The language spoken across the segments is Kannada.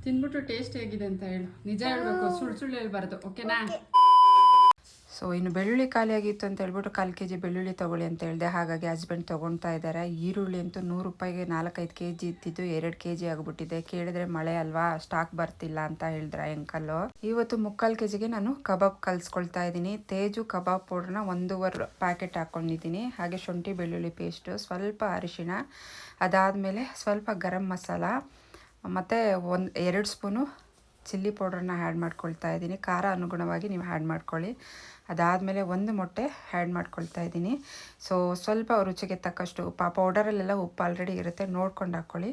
ತಿನ್ಬಿಟ್ಟು ಟೇಸ್ಟ್ ಹೇಗಿದೆ ಅಂತ ಹೇಳು. ನಿಜ ಹೇಳ್ಬೇಕು, ಸುಳ್ಳು ಹೇಳ್ಬಾರ್ದು. ಓಕೆನಾ? ಸೊ ಇನ್ನು ಬೆಳ್ಳುಳ್ಳಿ ಖಾಲಿಯಾಗಿತ್ತು ಅಂತ ಹೇಳ್ಬಿಟ್ಟು 1/4 kg ಬೆಳ್ಳುಳ್ಳಿ ತೊಗೊಳ್ಳಿ ಅಂತ ಹೇಳಿದೆ. ಹಾಗಾಗಿ ಹಸ್ಬೆಂಡ್ ತೊಗೊಳ್ತಾ ಇದ್ದಾರೆ. ಈರುಳ್ಳಿ ಅಂತೂ 100 ರೂಪಾಯಿಗೆ 4-5 kg ಇತ್ತಿದ್ದು 2 kg ಆಗಿಬಿಟ್ಟಿದೆ. ಕೇಳಿದ್ರೆ ಮಳೆ ಅಲ್ವಾ, ಸ್ಟಾಕ್ ಬರ್ತಿಲ್ಲ ಅಂತ ಹೇಳಿದ್ರೆ ಅಂಕಲ್ಲು. ಇವತ್ತು 3/4 kgಗೆ ನಾನು ಕಬಾಬ್ ಕಲಿಸ್ಕೊಳ್ತಾ ಇದ್ದೀನಿ. ತೇಜು ಕಬಾಬ್ ಪೌಡ್ರನ್ನ 1.5 ಪ್ಯಾಕೆಟ್ ಹಾಕ್ಕೊಂಡಿದ್ದೀನಿ. ಹಾಗೆ ಶುಂಠಿ ಬೆಳ್ಳುಳ್ಳಿ ಪೇಸ್ಟು, ಸ್ವಲ್ಪ ಅರಿಶಿಣ, ಅದಾದಮೇಲೆ ಸ್ವಲ್ಪ ಗರಂ ಮಸಾಲ, ಮತ್ತು 2 ಸ್ಪೂನು ಚಿಲ್ಲಿ ಪೌಡ್ರನ್ನ ಆ್ಯಡ್ ಮಾಡ್ಕೊಳ್ತಾ ಇದ್ದೀನಿ. ಖಾರ ಅನುಗುಣವಾಗಿ ನೀವು ಆ್ಯಡ್ ಮಾಡ್ಕೊಳ್ಳಿ. ಅದಾದಮೇಲೆ 1 ಮೊಟ್ಟೆ ಆ್ಯಡ್ ಮಾಡ್ಕೊಳ್ತಾ ಇದ್ದೀನಿ. ಸೊ ಸ್ವಲ್ಪ ರುಚಿಗೆ ತಕ್ಕಷ್ಟು ಉಪ್ಪು, ಪೌಡರಲ್ಲೆಲ್ಲ ಉಪ್ಪು ಆಲ್ರೆಡಿ ಇರುತ್ತೆ, ನೋಡ್ಕೊಂಡು ಹಾಕ್ಕೊಳ್ಳಿ.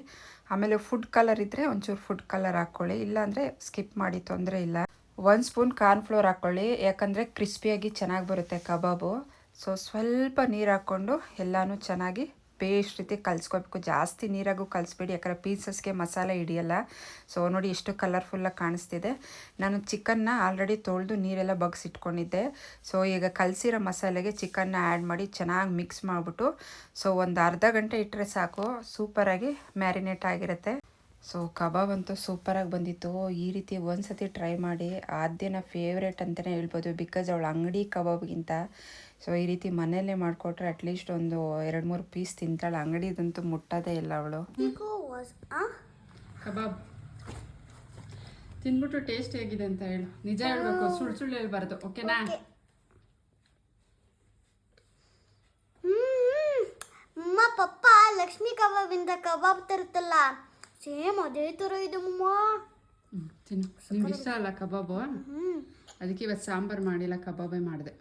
ಆಮೇಲೆ ಫುಡ್ ಕಲರ್ ಇದ್ದರೆ ಒಂಚೂರು ಫುಡ್ ಕಲರ್ ಹಾಕ್ಕೊಳ್ಳಿ, ಇಲ್ಲಾಂದರೆ ಸ್ಕಿಪ್ ಮಾಡಿ, ತೊಂದರೆ ಇಲ್ಲ. 1 ಸ್ಪೂನ್ ಕಾರ್ನ್ಫ್ಲೋರ್ ಹಾಕ್ಕೊಳ್ಳಿ, ಯಾಕಂದರೆ ಕ್ರಿಸ್ಪಿಯಾಗಿ ಚೆನ್ನಾಗಿ ಬರುತ್ತೆ ಕಬಾಬು. ಸೊ ಸ್ವಲ್ಪ ನೀರು ಹಾಕ್ಕೊಂಡು ಎಲ್ಲನೂ ಚೆನ್ನಾಗಿ ಪೇಸ್ಟ್ ರೀತಿ ಕಲಿಸ್ಕೋಬೇಕು. ಜಾಸ್ತಿ ನೀರಾಗೂ ಕಲಿಸ್ಬೇಡಿ, ಯಾಕಂದರೆ ಪೀಸಸ್ಗೆ ಮಸಾಲೆ ಹಿಡಿಯಲ್ಲ. ಸೊ ನೋಡಿ ಎಷ್ಟು ಕಲರ್ಫುಲ್ಲಾಗಿ ಕಾಣಿಸ್ತಿದೆ. ನಾನು ಚಿಕನ್ನ ಆಲ್ರೆಡಿ ತೊಳೆದು ನೀರೆಲ್ಲ ಬಗ್ಸಿಟ್ಕೊಂಡಿದ್ದೆ. ಸೊ ಈಗ ಕಲಸಿರೋ ಮಸಾಲೆಗೆ ಚಿಕನ್ನ ಆ್ಯಡ್ ಮಾಡಿ ಚೆನ್ನಾಗಿ ಮಿಕ್ಸ್ ಮಾಡಿಬಿಟ್ಟು ಸೊ ಒಂದು ಅರ್ಧ ಗಂಟೆ ಇಟ್ಟರೆ ಸಾಕು, ಸೂಪರಾಗಿ ಮ್ಯಾರಿನೇಟ್ ಆಗಿರುತ್ತೆ. ಸೊ ಕಬಾಬ್ ಅಂತೂ ಸೂಪರಾಗಿ ಬಂದಿತ್ತು. ಈ ರೀತಿ ಒಂದು ಸತಿ ಟ್ರೈ ಮಾಡಿ. ಆದ್ಯನ ಫೇವ್ರೇಟ್ ಅಂತಲೇ ಹೇಳ್ಬೋದು, ಬಿಕಾಸ್ ಅವಳು ಅಂಗಡಿ ಕಬಾಬ್ಗಿಂತ ಸೊ ಈ ರೀತಿ ಮನೆಯಲ್ಲೇ ಮಾಡಿಕೊಟ್ರೆ ಅಟ್ಲೀಸ್ಟ್ ಒಂದು 2-3 ಪೀಸ್ ತಿಂತಾಳೆ. ಅಂಗಡಿದಂತೂ ಮುಟ್ಟೋದೇ ಇಲ್ಲ ಅವಳು. ಕಬಾಬ್ ತಿನ್ಬಿಟ್ಟು ಟೇಸ್ಟ್ ಹೇಗಿದೆ ಅಂತ ಹೇಳು. ನಿಜ ಹೇಳ್ಬೇಕು, ಸುಳ್ಳು ಹೇಳ್ಬಾರ್ದು. ಓಕೆನಾ? ಅಮ್ಮ ಪಪ್ಪ ಲಕ್ಷ್ಮಿ ಕಬಾಬಿಂದ ಕಬಾಬ್ ತರುತ್ತಲ್ಲ, ಸೇಮ್ ಅದೇ ಥರ ಇದೆ ಮಮ್ಮ. ತಿನ್ನು. ನಿಮ್ಗೆ ಇಷ್ಟ ಅಲ್ಲ ಕಬಾಬು? ಅದಕ್ಕೆ ಇವತ್ತು ಸಾಂಬಾರು ಮಾಡಿಲ್ಲ, ಕಬಾಬೇ ಮಾಡಿದೆ.